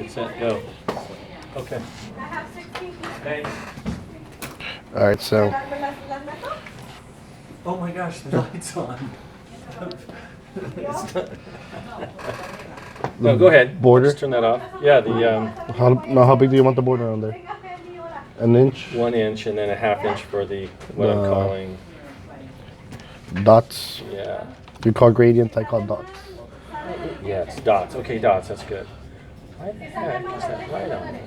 Get set, go. Okay. Thanks. All right, so Oh my gosh, the light's on. No, go ahead. border. Just turn that off. Yeah, the How big do you want the border on there? An inch. 1 inch and then a half inch for the what I'm The- calling. Dots. Yeah. You call gradients, I call dots. Yes, dots. Okay, dots. That's good. Why the heck is that light on?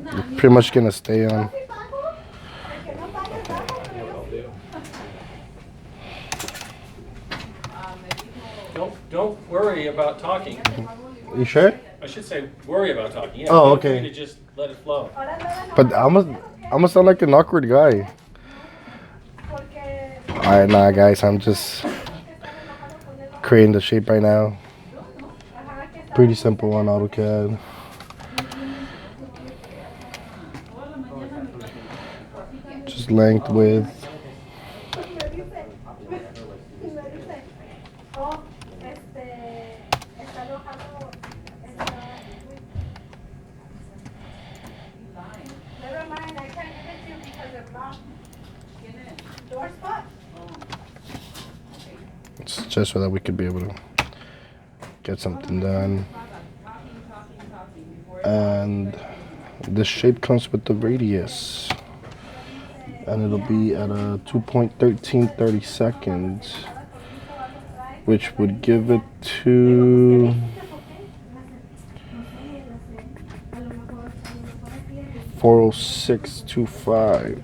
You're pretty much gonna stay on. Don't worry about talking. You sure? I should say worry about talking. Yeah. Oh, feel okay. free to just let it flow. But I'm gonna sound like an awkward guy. Alright, nah, guys, I'm just creating the shape right now. Pretty simple on AutoCAD. Just length, width. Never mind, I can't give it to you because of not door spot. It's just so that we could be able to get something done. And this shape comes with the radius. And it'll be at a 2.1330 seconds, which would give it to 40625.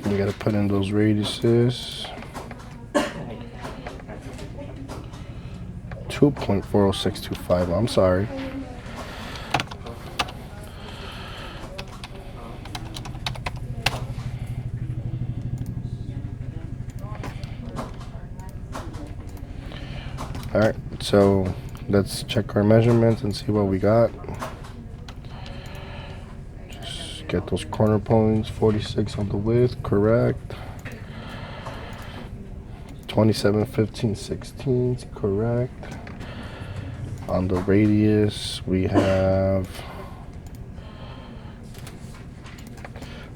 We gotta put in those radiuses. 2.40625. I'm sorry. All right, so let's check our measurements and see what we got. Just get those corner points. 46 on the width, correct. 27, 15, 16, correct. On the radius, we have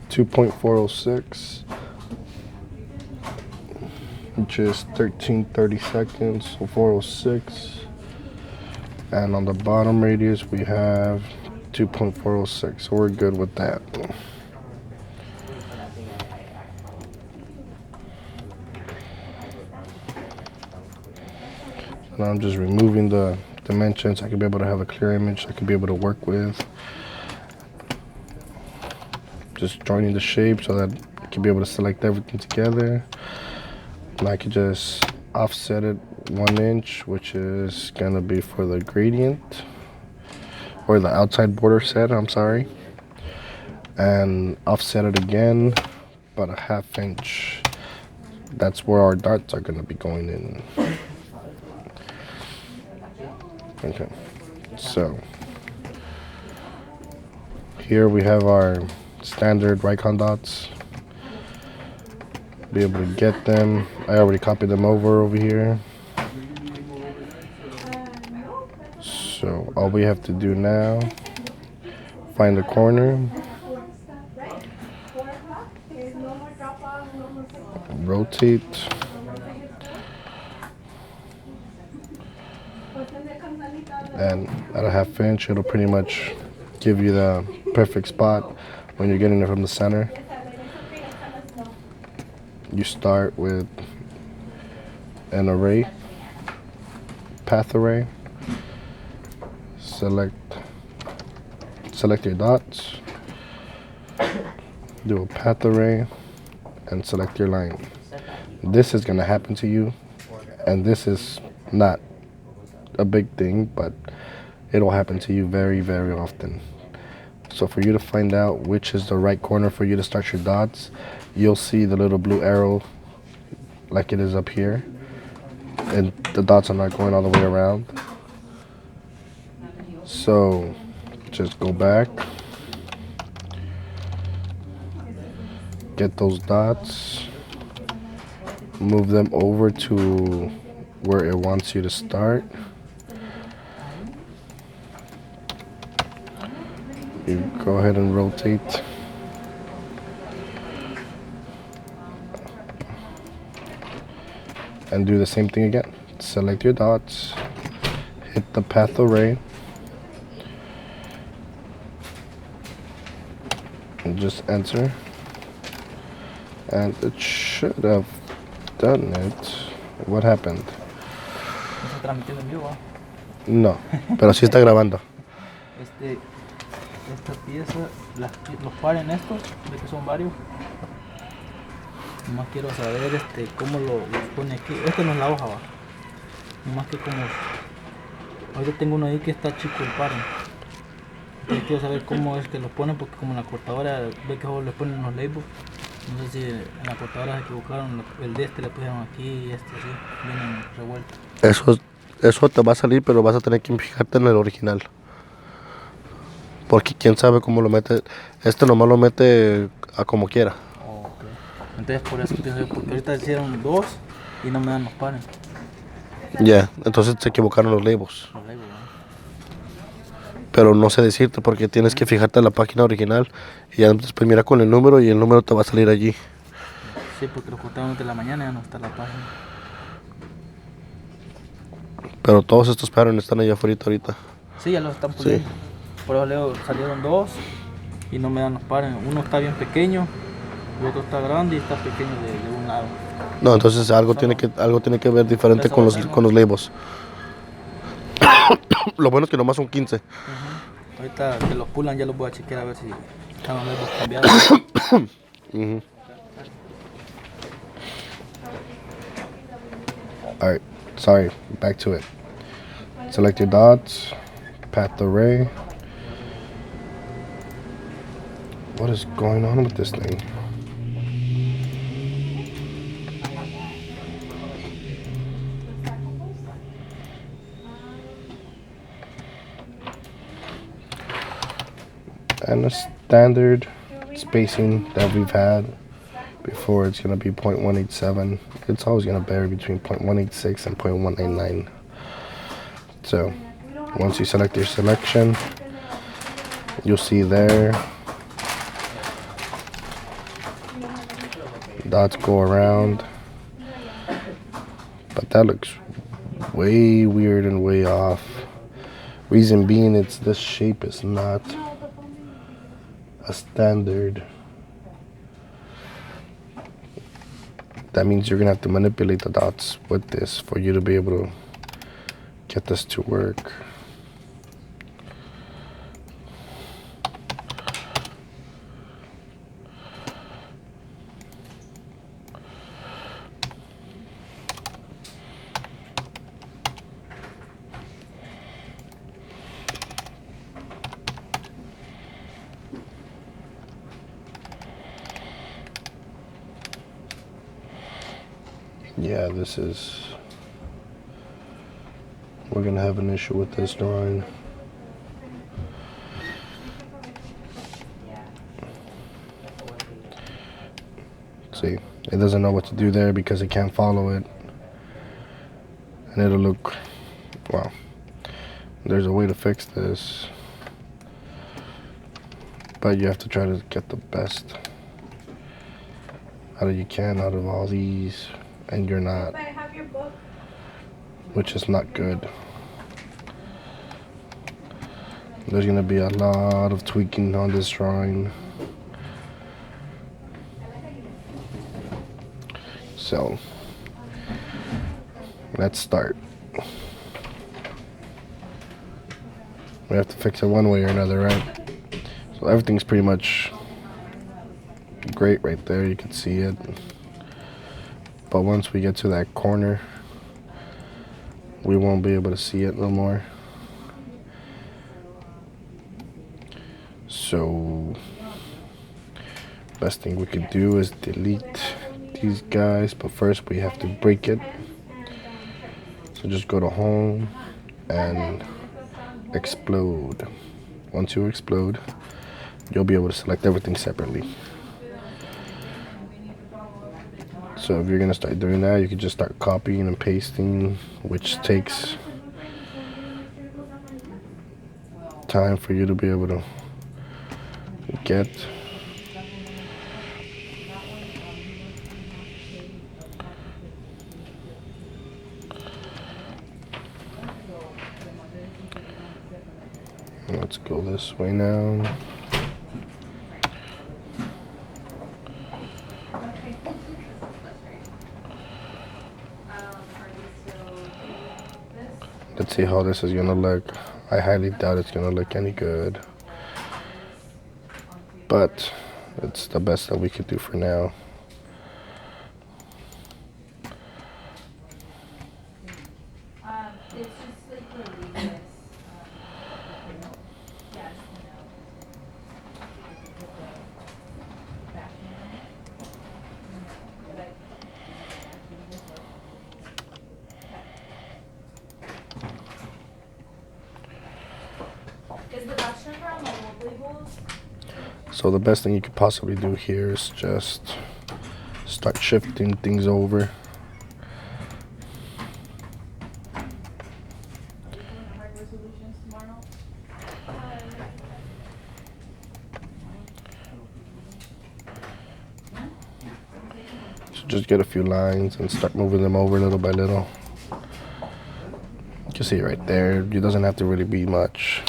2.406, which is 1330 seconds, so 406. And on the bottom radius, we have 2.406, so we're good with that. And I'm just removing the dimensions. I can be able to have a clear image I can be able to work with. Just joining the shape so that I can be able to select everything together. And I can just offset it 1 inch, which is gonna be for the gradient or the outside border set, I'm sorry. And offset it again, about a half inch. That's where our dots are gonna be going in. Okay, so here we have our standard Raycon dots. Be able to get them. I already copied them over here. So all we have to do now, find the corner, rotate, and at a half inch it'll pretty much give you the perfect spot when you're getting it from the center. You start with an array, path array. Select your dots, do a path array, and select your line. This is going to happen to you, and this is not a big thing, but it'll happen to you very, very often. So for you to find out which is the right corner for you to start your dots, you'll see the little blue arrow like it is up here, and the dots are not going all the way around. So just go back, get those dots, move them over to where it wants you to start. You go ahead and rotate. And do the same thing again. Select your dots, hit the path array, and just enter. And it should have done it. What happened? Está transmitiendo en vivo. No, pero sí está grabando. Esta pieza, los pares en estos, de que son varios. Nomás quiero saber cómo los pone aquí. Esta no es la hoja, va. Nomás que como... Ahorita tengo uno ahí que está chico el par. Entonces quiero saber cómo es que los ponen, porque como en la cortadora ve que les ponen los labels. No sé si en la cortadora se equivocaron, el de le pusieron aquí y así, vienen revueltos. Eso te va a salir, pero vas a tener que fijarte en el original. Porque quién sabe cómo lo mete. Nomás lo mete a como quiera. Oh, okay. Entonces por eso pienso, porque ahorita hicieron 2 y no me dan los pares. Ya, entonces se equivocaron los labels. Los labels, ¿no? Pero no sé decirte porque tienes que fijarte en la página original y ya después mira con el número y el número te va a salir allí. Sí, porque los cortaron de la mañana y ya no está la página. Pero todos estos patterns están allá afuera ahorita. Sí, ya los están puliendo. Por eso salieron 2 y no me dan los pares. Uno está bien pequeño, el otro está grande y está pequeño de un lado. No, entonces algo tiene que ver diferente con los labels. Lo bueno es que nomás son 15. Ahorita que los pulan ya los voy a chequear a ver si están los labels cambiados. Alright, sorry, back to it. Select your dots, path array. What is going on with this thing? And the standard spacing that we've had before, it's going to be 0.187. It's always going to vary between 0.186 and 0.189. So once you select your selection, you'll see there dots go around, but that looks way weird and way off. Reason being, this shape is not a standard. That means you're gonna have to manipulate the dots with this for you to be able to get this to work. Yeah, we're gonna have an issue with this drawing. See, it doesn't know what to do there because it can't follow it. And it'll look, wow, there's a way to fix this. But you have to try to get the best out of you can out of all these. And you're not, which is not good. There's gonna be a lot of tweaking on this drawing. So let's start. We have to fix it one way or another, right? So everything's pretty much great right there. You can see it. But once we get to that corner, we won't be able to see it no more. So, best thing we could do is delete these guys, but first we have to break it. So just go to home and explode. Once you explode, you'll be able to select everything separately. So if you're gonna start doing that, you can just start copying and pasting, which takes time for you to be able to get. Let's go this way now. Let's see how this is gonna look. I highly doubt it's gonna look any good, but it's the best that we could do for now. It's just like religious. Yes, Is the bus number on the old labels? So the best thing you could possibly do here is just start shifting things over. Hard resolutions tomorrow? So just get a few lines and start moving them over little by little. You can see it right there. It doesn't have to really be much.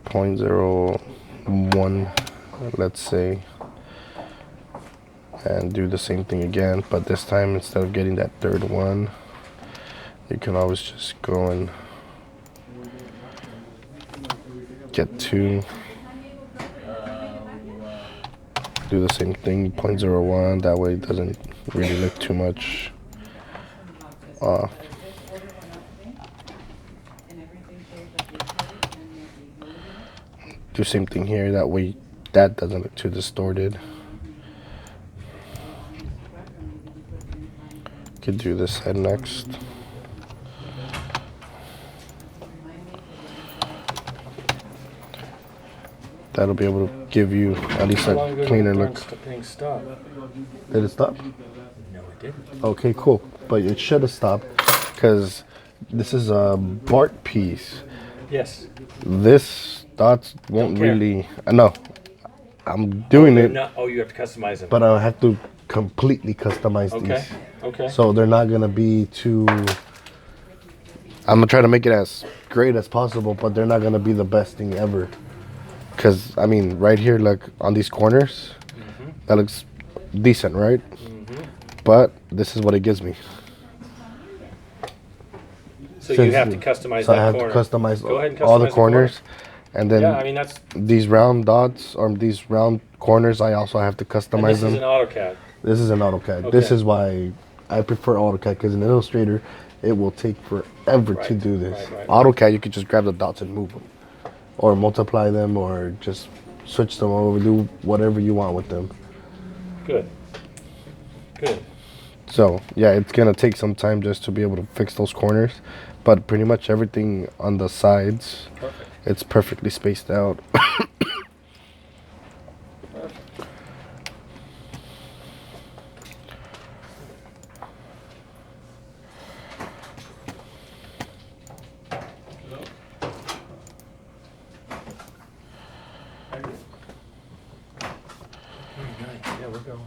0.01, let's say, and do the same thing again, but this time instead of getting that third one, you can always just go and get two. Do the same thing, 0.01, that way it doesn't really look too much off. Do same thing here, that way that doesn't look too distorted. Could do this side next. That'll be able to give you at least How long ago a cleaner did look. thing stop? Did it stop? No, it didn't. Okay, cool. But it should have stopped because this is a Bart piece. Yes. This dots won't Don't care. really. No, I'm doing They're it, not, oh, you have to customize them. but I have to completely customize Okay. these. Okay. So they're not gonna be too. I'm gonna try to make it as great as possible, but they're not gonna be the best thing ever. Cause I mean, right here, like on these corners, that looks decent, right? But this is what it gives me. So you have to customize So that I have corner. to customize Go ahead and all the customize the corner. corners, and then Yeah, I mean that's. these round dots or these round corners, I also have to And customize this them. is an AutoCAD. This is an AutoCAD. This Okay. is why I prefer AutoCAD, because in Illustrator, it will take forever to Right, do this. right. AutoCAD, you can just grab the dots and move them, or multiply them, or just switch them over, do whatever you want with them. Good. Good. So yeah, it's gonna take some time just to be able to fix those corners, but pretty much everything on the sides, Perfect. it's perfectly spaced out. Yeah, we're going.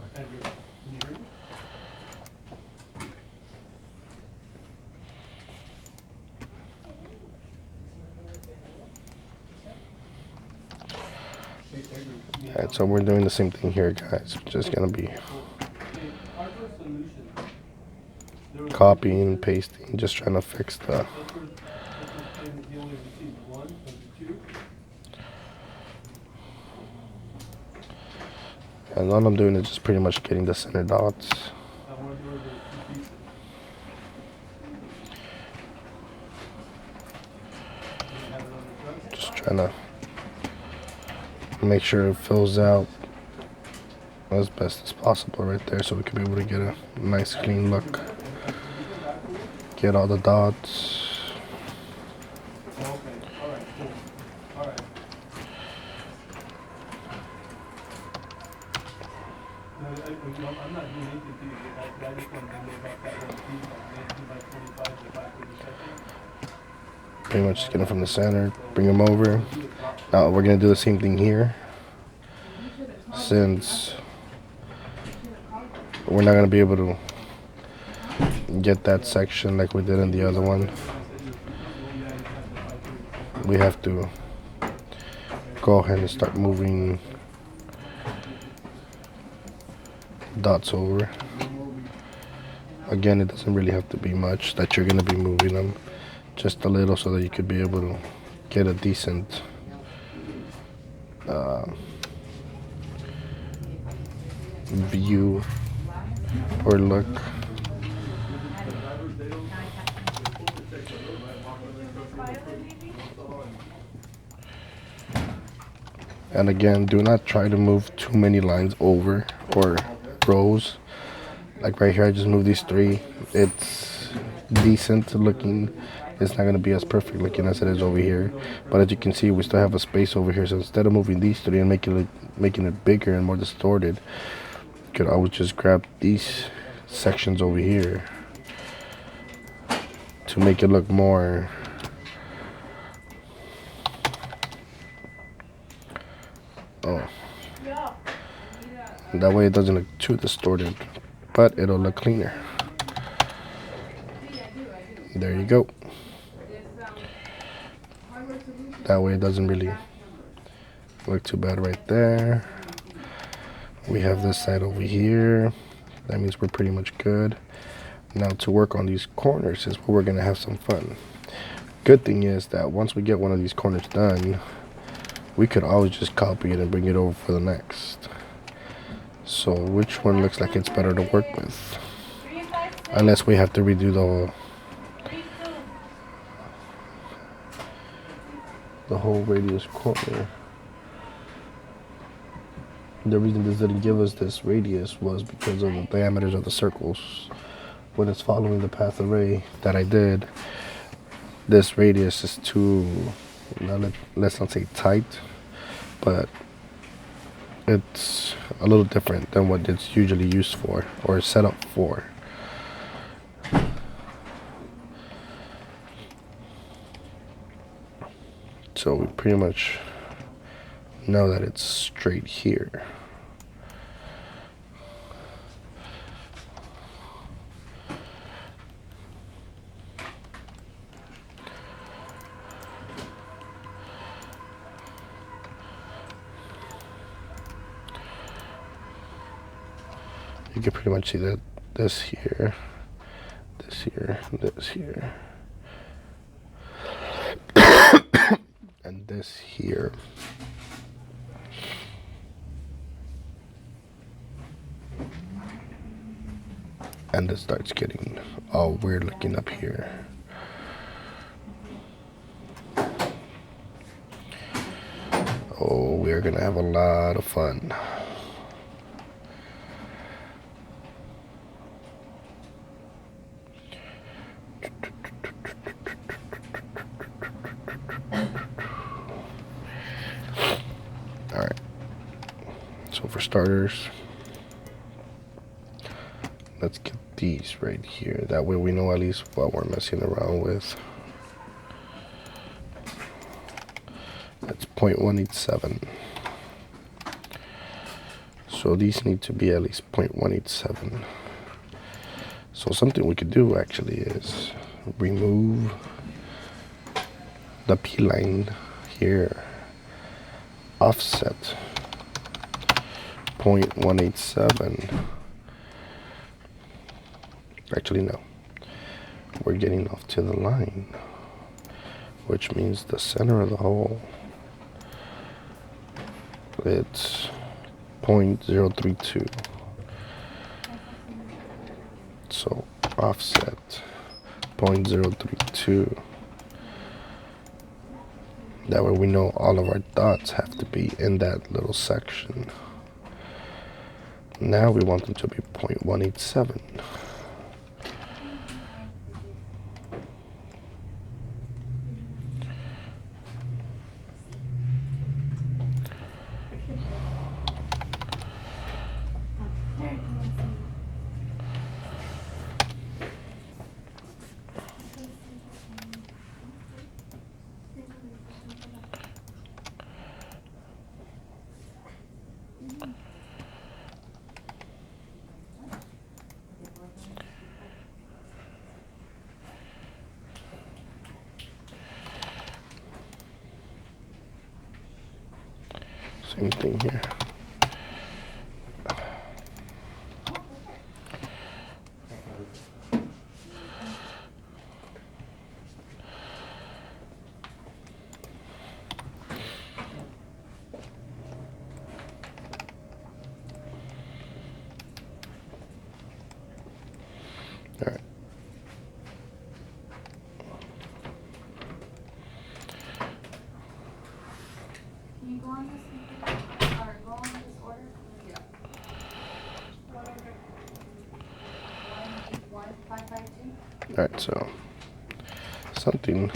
Alright, so we're doing the same thing here, guys. Just gonna be copying and pasting, just trying to fix the. And all I'm doing is just pretty much getting the center dots. Just trying to make sure it fills out as best as possible right there, so we can be able to get a nice clean look. Get all the dots. Pretty much just get them from the center, bring them over. Now we're gonna do the same thing here. Since we're not gonna be able to get that section like we did in the other one, we have to go ahead and start moving dots over. Again, it doesn't really have to be much that you're gonna be moving them, just a little so that you could be able to get a decent view or look. And again, do not try to move too many lines over or rows. Like right here, I just moved these 3. It's decent looking. It's not going to be as perfect looking as it is over here. But as you can see, we still have a space over here. So instead of moving these 3 and making it bigger and more distorted, you could always just grab these sections over here to make it look more that way it doesn't look too distorted, but it'll look cleaner. There you go. That way it doesn't really look too bad right there. We have this side over here. That means we're pretty much good. Now to work on these corners is where we're gonna have some fun. Good thing is that once we get one of these corners done, we could always just copy it and bring it over for the next. So which one looks like it's better to work with? Unless we have to redo the whole radius corner. The reason this didn't give us this radius was because of the diameters of the circles. When it's following the path array that I did, this radius is too, let's not say tight, but it's a little different than what it's usually used for or set up for. So we pretty much know that it's straight here. You can pretty much see that this here, this here, this here, and this here. And it starts getting all weird looking up here. Oh, we're gonna have a lot of fun. Alright, so for starters, let's get these right here. That way we know at least what we're messing around with. That's 0.187. So these need to be at least 0.187. So something we could do actually is remove the P line here, offset 0.187. Actually, no. We're getting off to the line, which means the center of the hole, it's 0.032. So offset 0.032. That way we know all of our dots have to be in that little section. Now we want them to be 0.187. Same thing here. All right. Can you go on this, or go on this order? Yeah. What order? 181552? All right, so something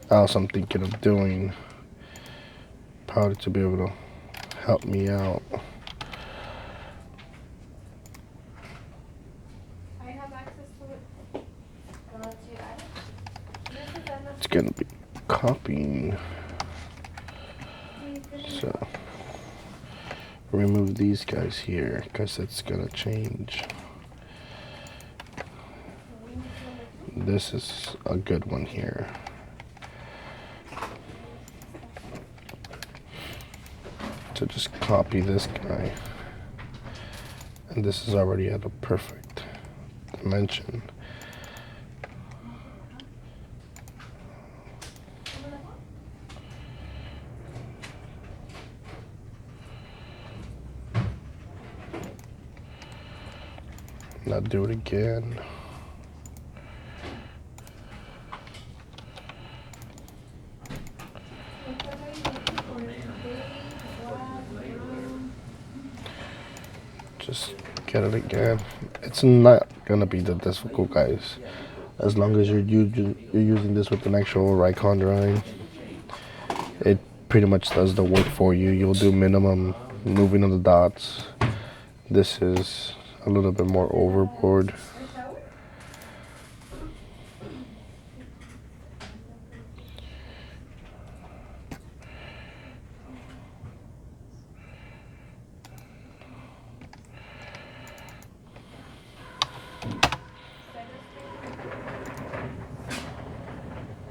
else I'm thinking of doing, probably to be able to help me out. I have access to it. I'll let you add it. This is Emma. It's gonna be copying. So remove these guys here because it's gonna change. This is a good one here. So just copy this guy, and this is already at a perfect dimension. Now do it again. Just get it again. It's not gonna be that difficult, guys. As long as you're using this with an actual Raycon drawing, it pretty much does the work for you. You'll do minimum moving of the dots. This is a little bit more overboard.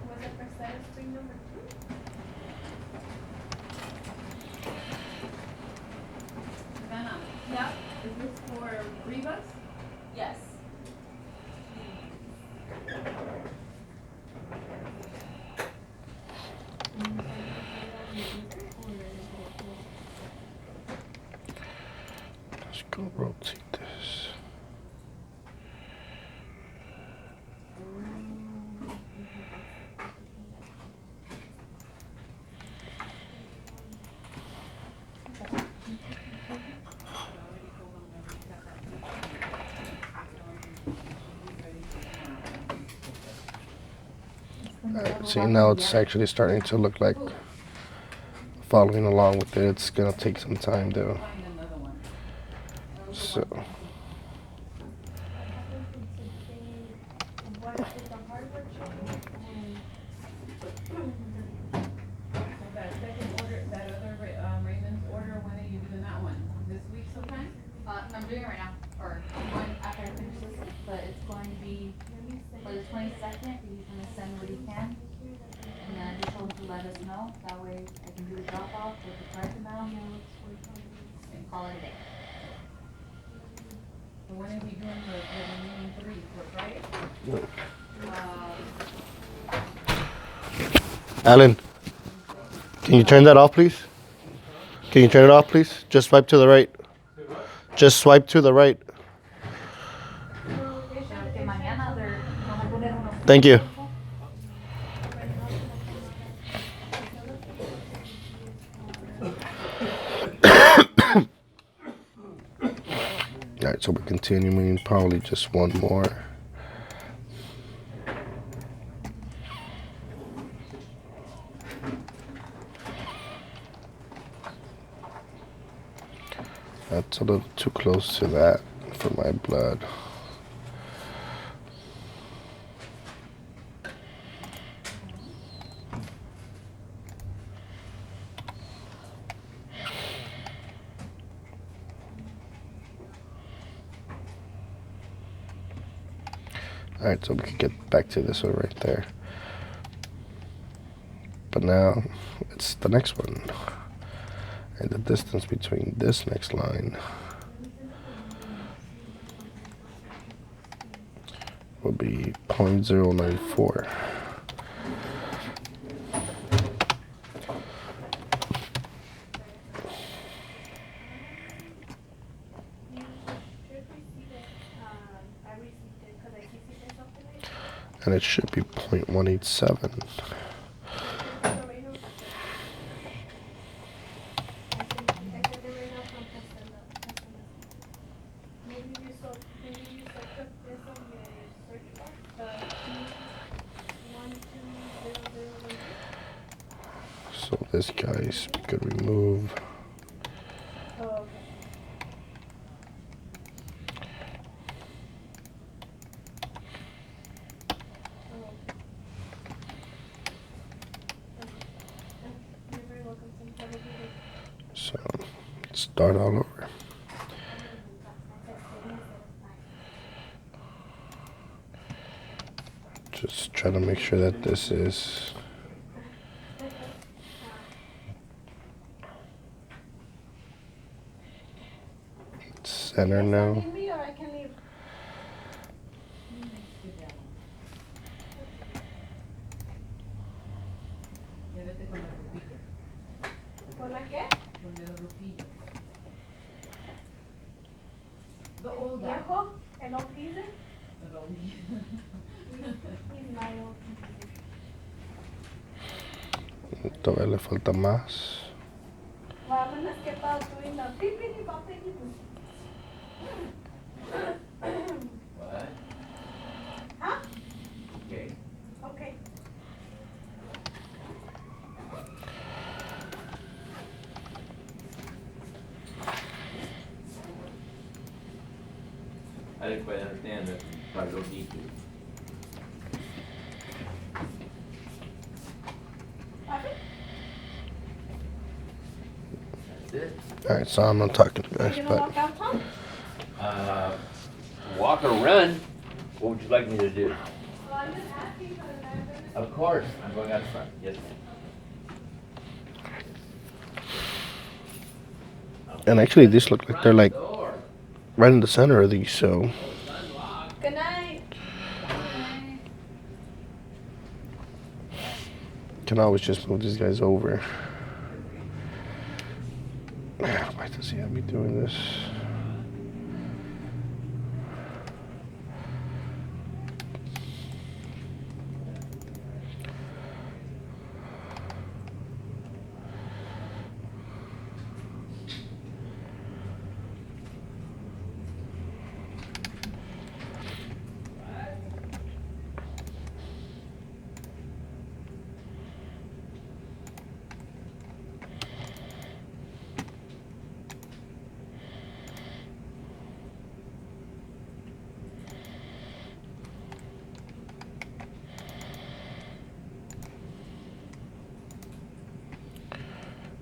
Was it for center screen number 2? Savannah, Yeah. is this for Rivas? Yes. Let's go rotate this. Alright, see, now it's actually starting to look like following along with it. It's gonna take some time though. Find another one. So What is the hardware change? So that second order, that other Raymond's order, when are you doing that one? This week sometime? I'm doing it right now, or I'm going after I finish this, but it's going to be for the 22nd. He's gonna send what he can, and then he told him to let us know. That way I can do the drop off with the correct amount and call it a day. So when are we doing the remaining 3 for Friday? Alan, can you turn that off, please? Can you turn it off, please? Just swipe to the right. Just swipe to the right. Que mañana they're gonna poner unos. Thank you. Alright, so we're continuing probably just one more. That's a little too close to that for my blood. Alright, so we can get back to this one right there. But now it's the next one. And the distance between this next line will be 0.094. And it should be 0.187. So this guys we could remove. So let's start all over. Just try to make sure that this is center now. Ya vete con la ropita. ¿Con la qué? Con el ropillo. The old guy. ¿Viejo? ¿El old geezer? The old guy. He's my old geezer. Todavía le falta más. Vámonos que para doing the pippity boppity boo. What? Huh? Okay. Okay. I didn't quite understand that. Probably don't need to. That's it. All right, so I'm not talking to you Are guys, you gonna but walk out, Tom? Walk or run? What would you like me to do? Well, I'm just asking because I'm gonna. Of course, I'm going out front. Yes, ma'am. and actually these look like they're like Door. right in the center of these, so Good night. can always just move these guys over. Why does he have me doing this?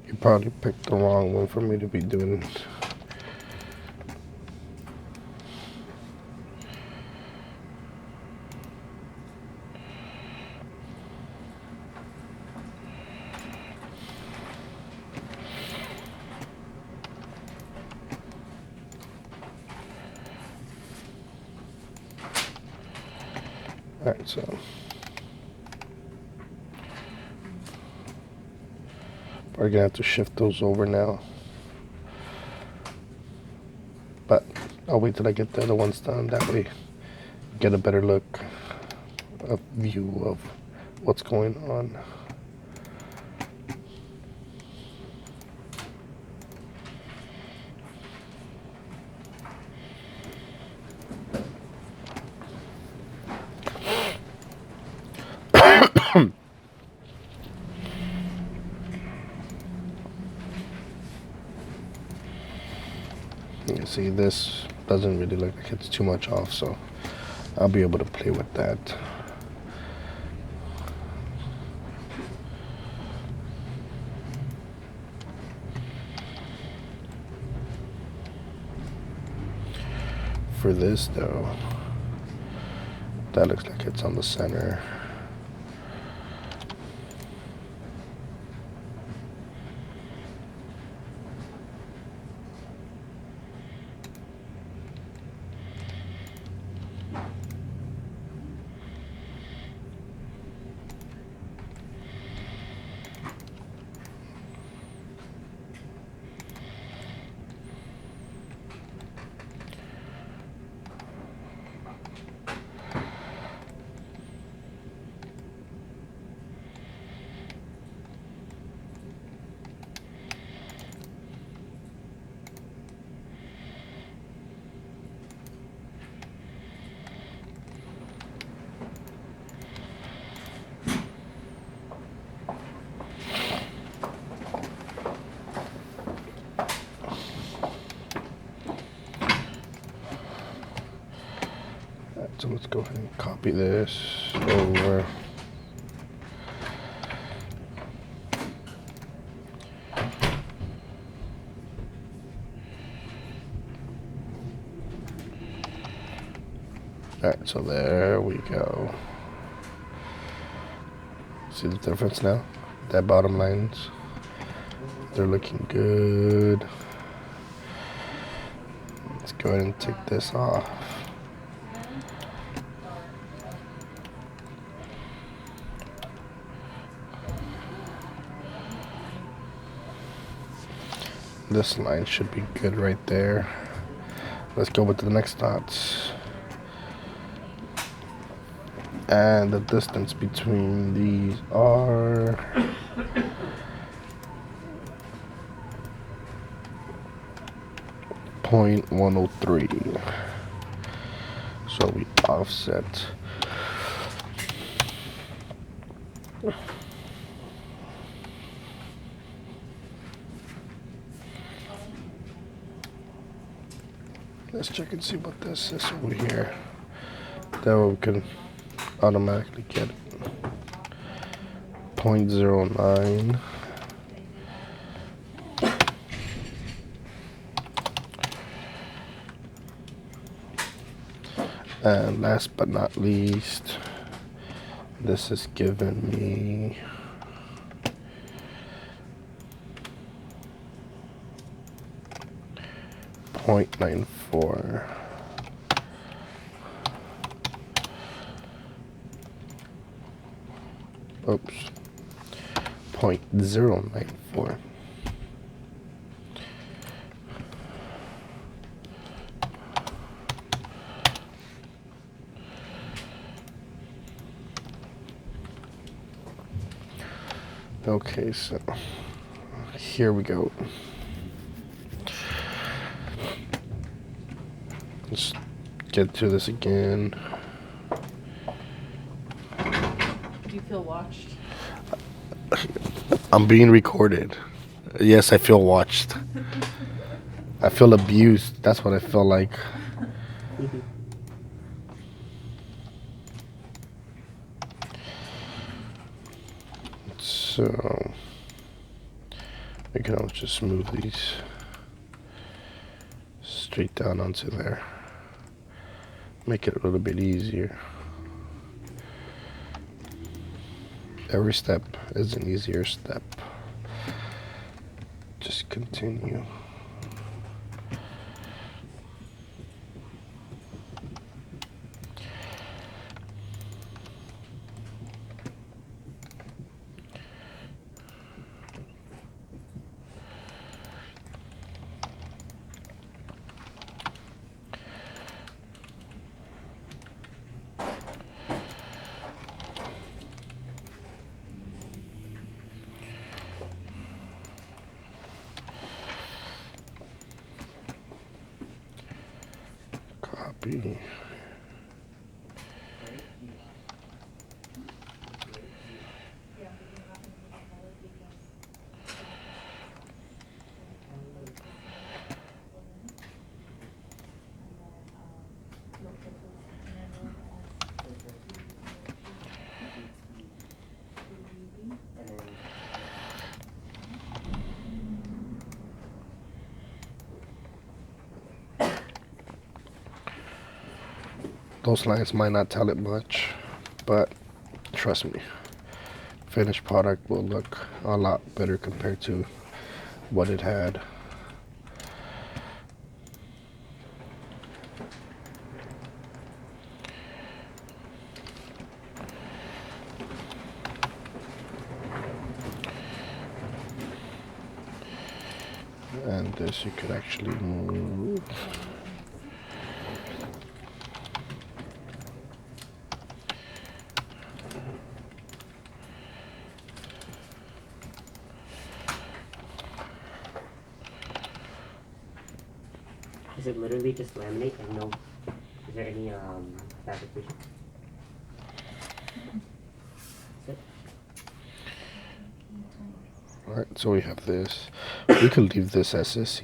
You probably picked the wrong one for me to be doing. Alright, so we're gonna have to shift those over now. But I'll wait till I get the other ones done. That way, get a better look, a view of what's going on. You can see this doesn't really look like it's too much off, so I'll be able to play with that. For this though, that looks like it's on the center. So let's go ahead and copy this over. Alright, so there we go. See the difference now? That bottom lines, they're looking good. Let's go ahead and take this off. This line should be good right there. Let's go with the next dots. And the distance between these are 0.103. So we offset. Let's check and see what this is over here. That way we can automatically get it. 0.09. And last but not least, this is giving me 0.94. Oops. 0.094. Okay, so here we go. Let's get to this again. Do you feel watched? I'm being recorded. Yes, I feel watched. I feel abused. That's what I feel like. So we can always just move these straight down onto there. Make it a little bit easier. Every step is an easier step. Just continue. Copy. Those lines might not tell it much, but trust me, finished product will look a lot better compared to what it had. And this you could actually move. Is it literally just laminate and no, is there any fabrication? That's it? Alright, so we have this. We could leave this as is.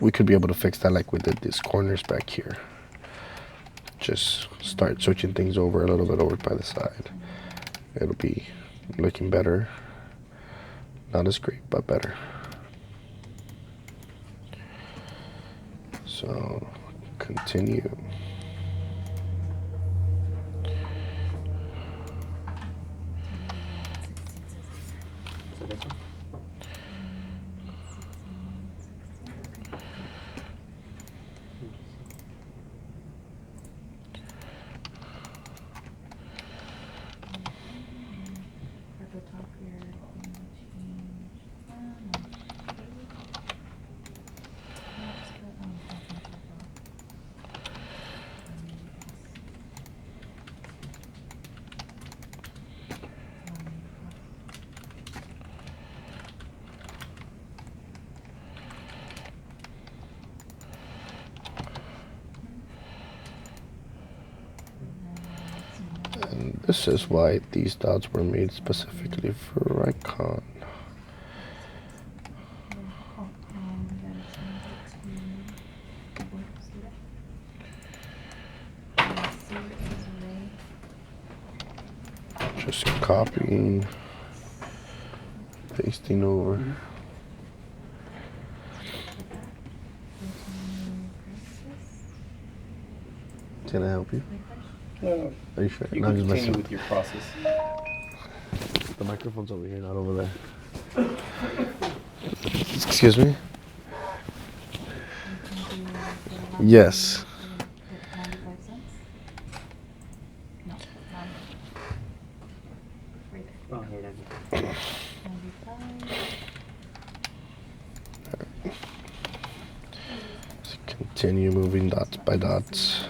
We could be able to fix that like we did these corners back here. just start switching things over a little bit over by the side. It'll be looking better. Not as great, but better. So continue. So this one? At the top here, And this is why these dots were made specifically for Raycon. Just copying, pasting over. Can I help you? No, Are you sure? you No, can I'm just continue messing. with your process. The microphone's over here, not over there. Excuse me? Yes. 95 cents? No, 90. Right there. Oh, here, that 95. Continue moving dots by dots.